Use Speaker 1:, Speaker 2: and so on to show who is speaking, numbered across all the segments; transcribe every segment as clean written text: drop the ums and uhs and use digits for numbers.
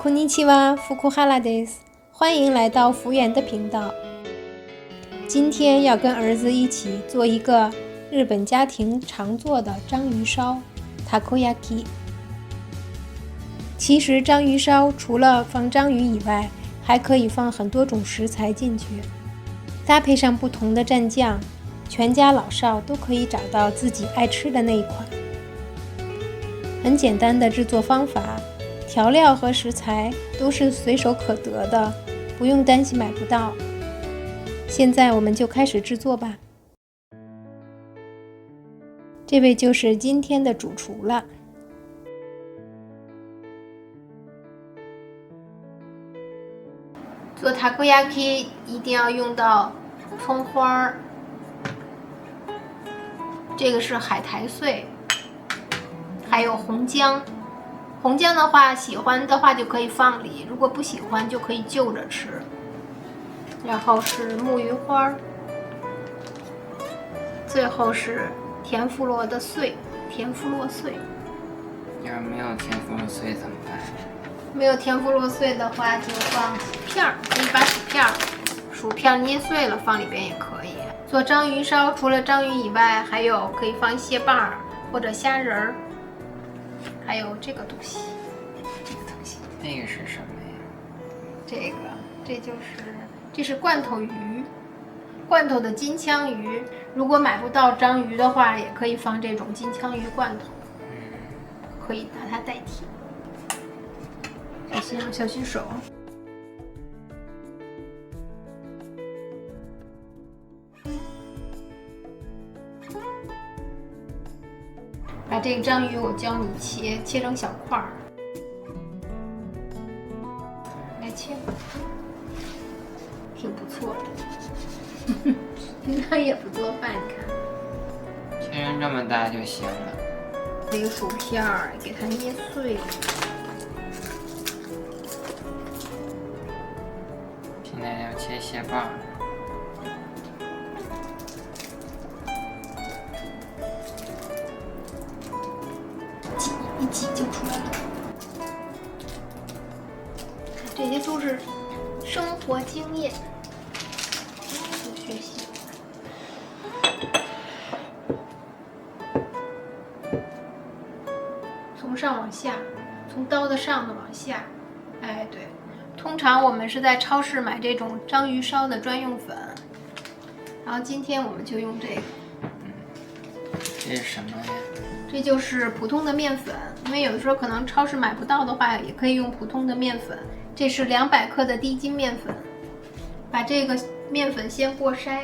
Speaker 1: こんにちは，福库哈拉です。欢迎来到福原的频道。今天要跟儿子一起做一个日本家庭常做的章鱼烧 takoyaki。其实章鱼烧除了放章鱼以外，还可以放很多种食材进去，搭配上不同的蘸酱，全家老少都可以找到自己爱吃的那一款。很简单的制作方法，调料和食材都是随手可得的，不用担心买不到。现在我们就开始制作吧。这位就是今天的主厨了。做 takoyaki 一定要用到葱花，这个是海苔碎，还有红姜。红姜的话，喜欢的话就可以放里，如果不喜欢就可以就着吃。然后是木鱼花，最后是甜芙萝的碎，甜芙萝碎。
Speaker 2: 要是没有甜芙萝碎怎么办？
Speaker 1: 没有甜芙萝碎的话，就放薯片，可以把薯片捏碎了放里边也可以。做章鱼烧，除了章鱼以外，还有可以放蟹棒或者虾仁儿，还有这个东西，
Speaker 2: 那个是什么呀？
Speaker 1: 这是罐头鱼，罐头的金枪鱼。如果买不到章鱼的话，也可以放这种金枪鱼罐头，可以拿它代替。小心手。把这个章鱼我教你切成小块儿，来切，挺不错的。平常也不做饭，你看。
Speaker 2: 切成这么大就行了。
Speaker 1: 这个薯片儿给它捏碎。
Speaker 2: 现在要切蟹棒。
Speaker 1: 一挤就出来了。这些都是生活经验，多学习。从上往下，从刀的上的往下。哎，对，通常我们是在超市买这种章鱼烧的专用粉，然后今天我们就用这个。
Speaker 2: 这是什么呀？
Speaker 1: 这就是普通的面粉，因为有的时候可能超市买不到的话，也可以用普通的面粉。这是200克的低筋面粉，把这个面粉先过筛，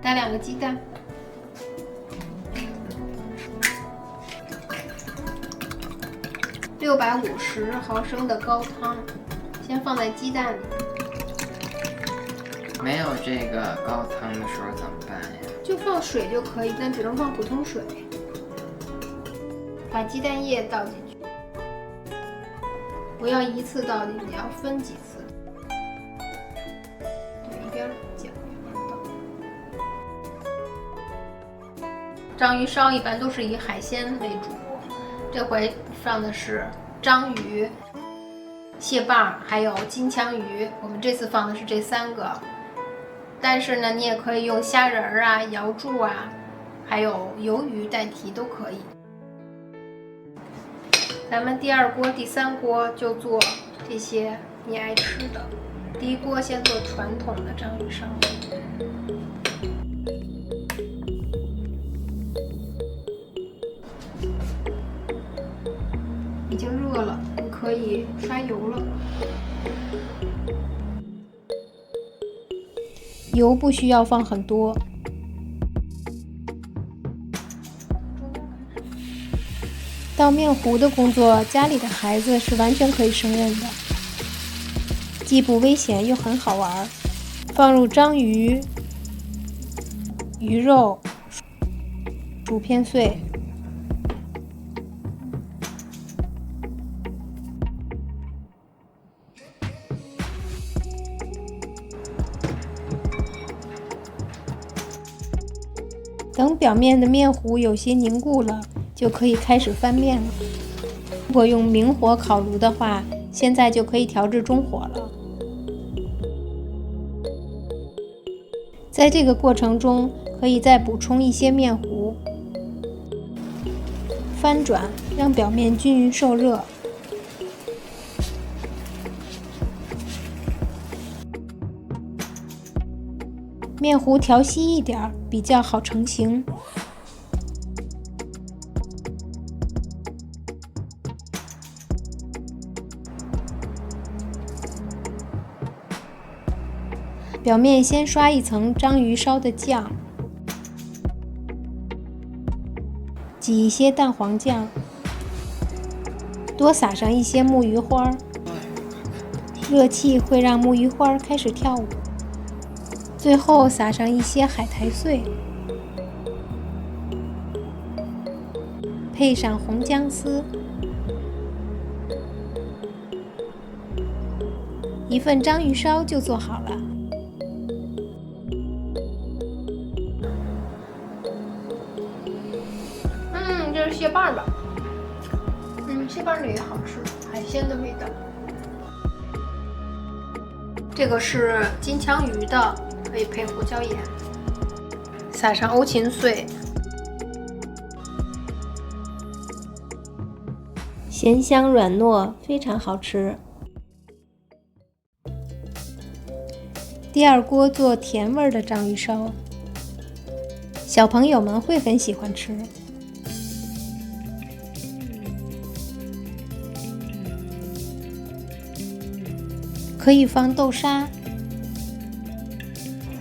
Speaker 1: 打2个鸡蛋，650毫升的高汤，先放在鸡蛋里。
Speaker 2: 没有这个高汤的时候怎么办呀？
Speaker 1: 就放水就可以，但只能放普通水。把鸡蛋液倒进去，不要一次倒进去，要分几次。对，一边搅一边倒。章鱼烧一般都是以海鲜为主，这回放的是章鱼、蟹棒还有金枪鱼。我们这次放的是这3个。但是呢，你也可以用虾仁儿啊、瑶柱啊，还有鱿鱼代替都可以。咱们第2锅、第3锅就做这些你爱吃的。第1锅先做传统的章鱼烧，已经热了，你可以刷油了。油不需要放很多。倒面糊的工作，家里的孩子是完全可以胜任的，既不危险又很好玩。放入章鱼、鱼肉、薯片碎，等表面的面糊有些凝固了，就可以开始翻面了。如果用明火烤炉的话，现在就可以调至中火了。在这个过程中，可以再补充一些面糊，翻转，让表面均匀受热。面糊调稀一点，比较好成型。表面先刷一层章鱼烧的酱，挤一些蛋黄酱，多撒上一些木鱼花，热气会让木鱼花开始跳舞。最后撒上一些海苔碎，配上红姜丝，一份章鱼烧就做好了。
Speaker 3: 这是蟹棒吧？蟹棒的也好吃，海鲜的味道。这个是金枪鱼的，可以配胡椒盐，撒上欧芹碎，
Speaker 1: 咸香软糯，非常好吃。第二锅做甜味的章鱼烧，小朋友们会很喜欢吃。可以放豆沙、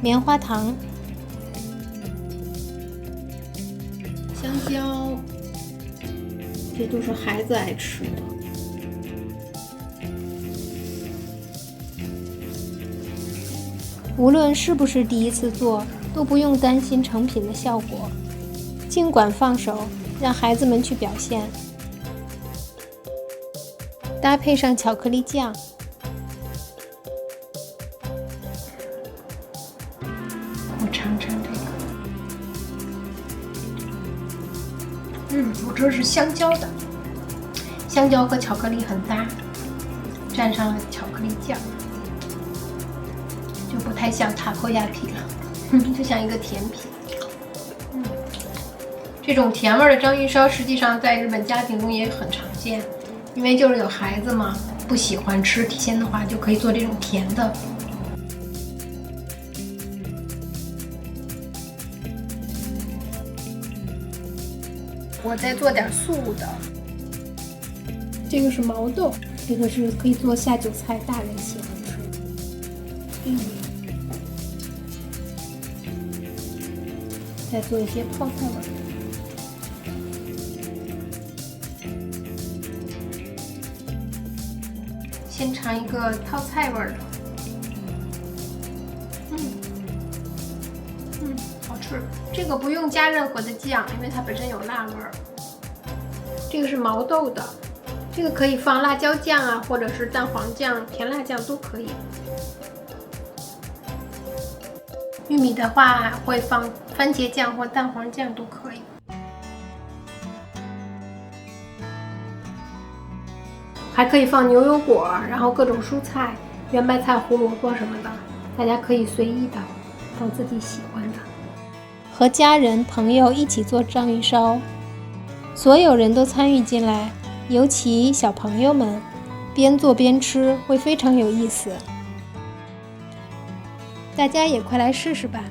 Speaker 1: 棉花糖、
Speaker 3: 香蕉，这都是孩子爱吃的。
Speaker 1: 无论是不是第一次做，都不用担心成品的效果，尽管放手，让孩子们去表现。搭配上巧克力酱，
Speaker 3: 我尝尝这个，我这是香蕉的，香蕉和巧克力很搭，蘸上了巧克力酱，就不太像塔科亚皮了，就像一个甜品。这种甜味的章鱼烧，实际上在日本家庭中也很常见，因为就是有孩子嘛，不喜欢吃甜的话，就可以做这种甜的。我再做点素的，这个是毛豆，这个是可以做下酒菜，大人喜欢吃。玉米，再做一些泡菜味。先尝一个泡菜味的，好吃。这个不用加任何的酱，因为它本身有辣味儿。这个是毛豆的，这个可以放辣椒酱啊，或者是蛋黄酱、甜辣酱都可以。玉米的话会放番茄酱或蛋黄酱都可以。还可以放牛油果，然后各种蔬菜，圆白菜、胡萝卜什么的，大家可以随意的放自己喜欢的。
Speaker 1: 和家人朋友一起做章鱼烧，所有人都参与进来，尤其小朋友们，边做边吃会非常有意思。大家也快来试试吧。